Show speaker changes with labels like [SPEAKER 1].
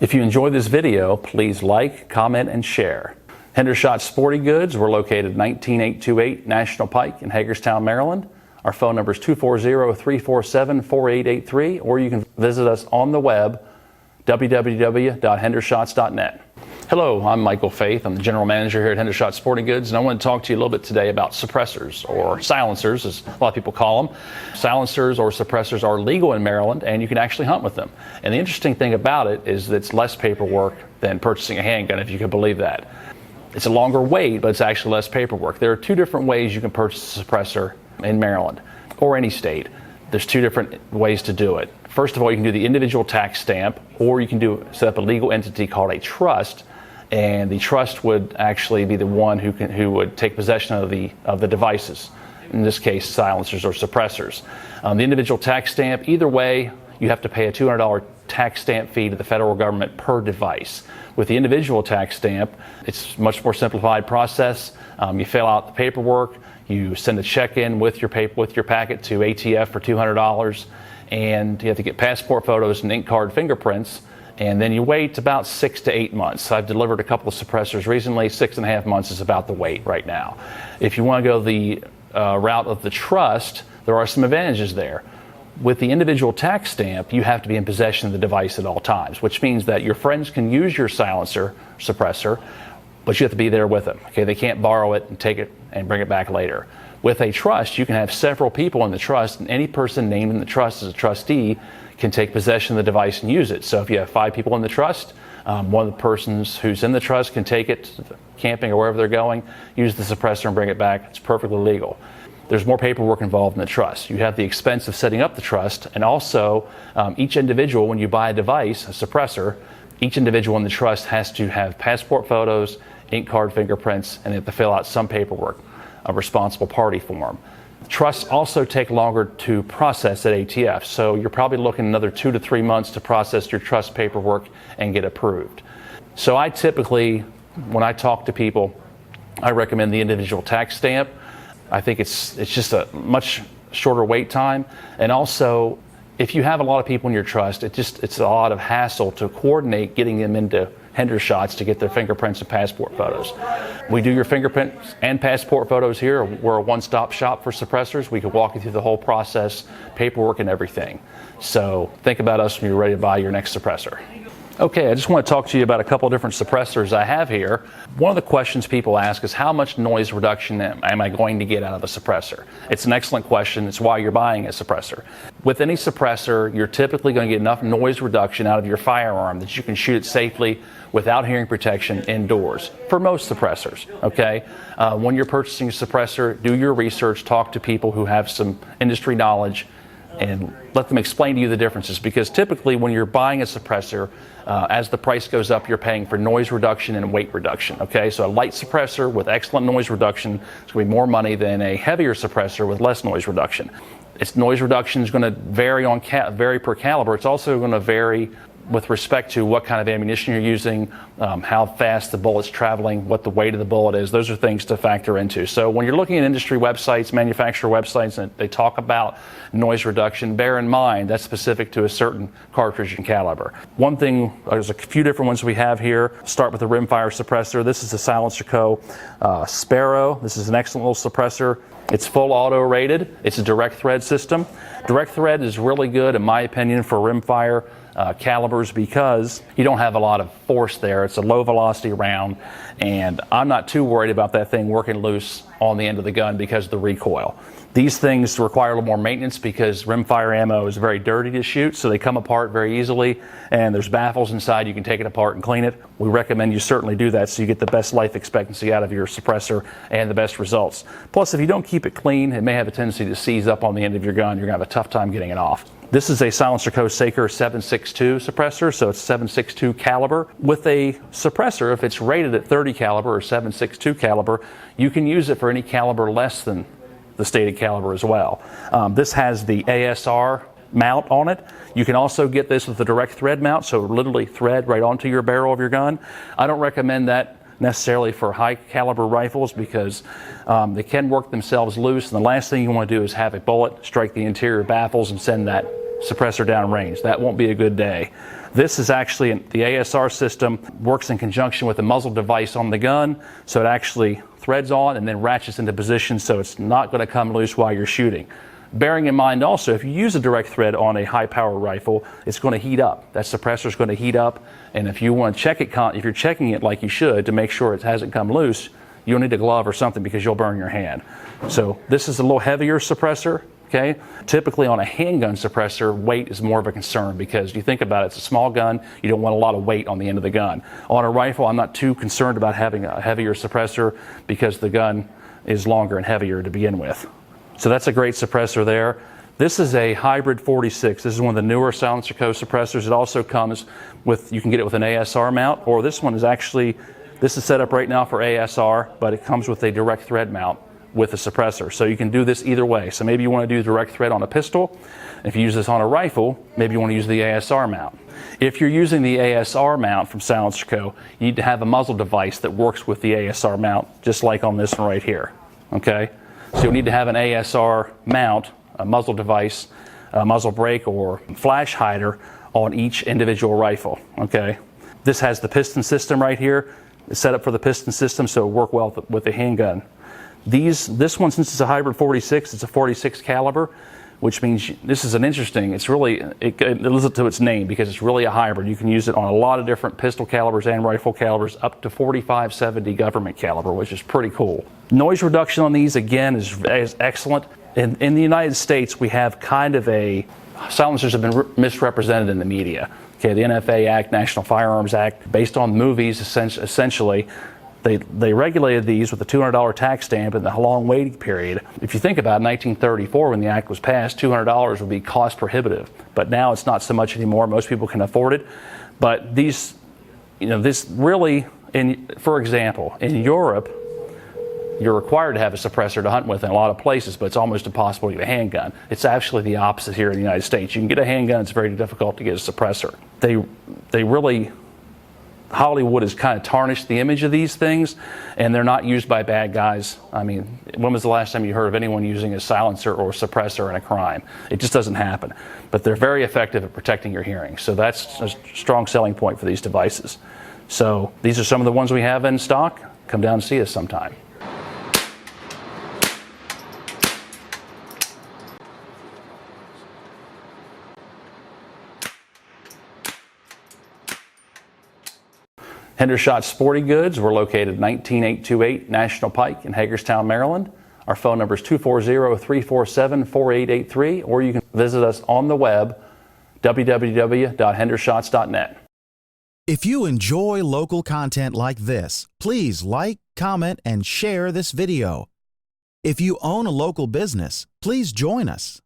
[SPEAKER 1] If you enjoyed this video, please like, comment, and share. Hendershot Sporting Goods, we're located 19828 National Pike in Hagerstown, Maryland. Our phone number is 240-347-4883, or you can visit us on the web, www.hendershots.net. Hello, I'm Michael Faith. I'm the General Manager here at Hendershot Sporting Goods, and I want to talk to you a little bit today about suppressors, or silencers, as a lot of people call them. Silencers or suppressors are legal in Maryland, and you can actually hunt with them. And the interesting thing about it is that it's less paperwork than purchasing a handgun, if you can believe that. It's a longer wait, but it's actually less paperwork. There are two different ways you can purchase a suppressor in Maryland, or any state. There's two different ways to do it. First of all, you can do the individual tax stamp, or you can set up a legal entity called a trust, and the trust would actually be the one who would take possession of the devices. In this case, silencers or suppressors. The individual tax stamp, either way, you have to pay a $200 tax stamp fee to the federal government per device. With the individual tax stamp, it's a much more simplified process. You fill out the paperwork, you send a check in with your packet to ATF for $200, and you have to get passport photos and ink card fingerprints, and then you wait about 6 to 8 months. I've delivered a couple of suppressors recently. 6.5 months is about the wait right now. If you want to go the route of the trust, there are some advantages there. With the individual tax stamp, you have to be in possession of the device at all times, which means that your friends can use your silencer, suppressor, but you have to be there with them. Okay, they can't borrow it and take it and bring it back later. With a trust, you can have several people in the trust, and any person named in the trust as a trustee can take possession of the device and use it. So if you have 5 people in the trust, one of the persons who's in the trust can take it to camping or wherever they're going, use the suppressor and bring it back. It's perfectly legal. There's more paperwork involved in the trust. You have the expense of setting up the trust, and also each individual, when you buy a device, a suppressor, each individual in the trust has to have passport photos, ink card fingerprints, and they have to fill out some paperwork, a responsible party form. Trusts also take longer to process at ATF, so you're probably looking another 2 to 3 months to process your trust paperwork and get approved. So I typically, when I talk to people, I recommend the individual tax stamp. I think it's just a much shorter wait time, and also if you have a lot of people in your trust, it's a lot of hassle to coordinate getting them into Hendershots to get their fingerprints and passport photos. We do your fingerprints and passport photos here. We're a one-stop shop for suppressors. We can walk you through the whole process, paperwork and everything. So think about us when you're ready to buy your next suppressor. Okay, I just want to talk to you about a couple of different suppressors I have here. One of the questions people ask is, how much noise reduction am I going to get out of a suppressor? It's an excellent question. It's why you're buying a suppressor. With any suppressor, you're typically going to get enough noise reduction out of your firearm that you can shoot it safely without hearing protection indoors, for most suppressors, okay? When you're purchasing a suppressor, do your research, talk to people who have some industry knowledge, and let them explain to you the differences, because typically when you're buying a suppressor, as the price goes up, you're paying for noise reduction and weight reduction, okay? So a light suppressor with excellent noise reduction is going to be more money than a heavier suppressor with less noise reduction. Its noise reduction is going to vary per caliber. It's also going to vary with respect to what kind of ammunition you're using, how fast the bullet's traveling, what the weight of the bullet is. Those are things to factor into. So when you're looking at industry websites, manufacturer websites, and they talk about noise reduction, bear in mind that's specific to a certain cartridge and caliber. One thing, there's a few different ones we have here. Start with the rimfire suppressor. This is a Silencer Co. Sparrow. This is an excellent little suppressor. It's full auto rated. It's a direct thread system. Direct thread is really good, in my opinion, for rimfire calibers, because you don't have a lot of force there. It's a low velocity round, and I'm not too worried about that thing working loose on the end of the gun because of the recoil. These things require a little more maintenance because rimfire ammo is very dirty to shoot, so they come apart very easily, and there's baffles inside. You can take it apart and clean it. We recommend you certainly do that so you get the best life expectancy out of your suppressor and the best results. Plus, if you don't keep it clean, it may have a tendency to seize up on the end of your gun. You're going to have a tough time getting it off. This is a Silencer Co. Saker 7.62 suppressor, so it's 7.62 caliber. With a suppressor, if it's rated at 30 caliber or 7.62 caliber, you can use it for any caliber less than the stated caliber as well. This has the ASR mount on it. You can also get this with a direct thread mount, so literally thread right onto your barrel of your gun. I don't recommend that necessarily for high caliber rifles because they can work themselves loose, and the last thing you want to do is have a bullet strike the interior baffles and send that suppressor down range. That won't be a good day. This is actually, the ASR system works in conjunction with the muzzle device on the gun, so it actually threads on and then ratchets into position so it's not going to come loose while you're shooting. Bearing in mind also, if you use a direct thread on a high power rifle, it's going to heat up. That suppressor is going to heat up, and if you want to check it, if you're checking it like you should to make sure it hasn't come loose, you'll need a glove or something because you'll burn your hand. So this is a little heavier suppressor. Okay. Typically on a handgun suppressor, weight is more of a concern because you think about it, it's a small gun, you don't want a lot of weight on the end of the gun. On a rifle, I'm not too concerned about having a heavier suppressor because the gun is longer and heavier to begin with. So that's a great suppressor there. This is a hybrid 46. This is one of the newer Silencer Co. suppressors. It also comes with, you can get it with an ASR mount, or this one is actually, this is set up right now for ASR, but it comes with a direct thread mount with a suppressor. So you can do this either way. So maybe you want to do direct thread on a pistol. If you use this on a rifle, maybe you want to use the ASR mount. If you're using the ASR mount from Silencer Co., you need to have a muzzle device that works with the ASR mount, just like on this one right here. Okay? So you'll need to have an ASR mount, a muzzle device, a muzzle brake, or flash hider on each individual rifle. Okay? This has the piston system right here. It's set up for the piston system, so it'll work well with the handgun. This one, since it's a hybrid 46, it's a 46 caliber, which means this is an interesting, it's really, it lives up to its name because it's really a hybrid. You can use it on a lot of different pistol calibers and rifle calibers, up to 45-70 government caliber, which is pretty cool. Noise reduction on these, again, is excellent. In the United States, we have kind of silencers have been misrepresented in the media. Okay, the NFA Act, National Firearms Act, based on movies, essentially, They regulated these with a $200 tax stamp and the long waiting period. If you think about it, 1934, when the act was passed, $200 would be cost prohibitive. But now it's not so much anymore. Most people can afford it. But these, this really, for example, in Europe, you're required to have a suppressor to hunt with in a lot of places, but it's almost impossible to get a handgun. It's actually the opposite here in the United States. You can get a handgun, it's very difficult to get a suppressor. They really, Hollywood has kind of tarnished the image of these things, and they're not used by bad guys. I mean, when was the last time you heard of anyone using a silencer or a suppressor in a crime? It just doesn't happen. But they're very effective at protecting your hearing. So that's a strong selling point for these devices. So these are some of the ones we have in stock. Come down and see us sometime. Hendershot Sporting Goods, we're located 19828 National Pike in Hagerstown, Maryland. Our phone number is 240-347-4883, or you can visit us on the web, www.hendershots.net.
[SPEAKER 2] If you enjoy local content like this, please like, comment, and share this video. If you own a local business, please join us.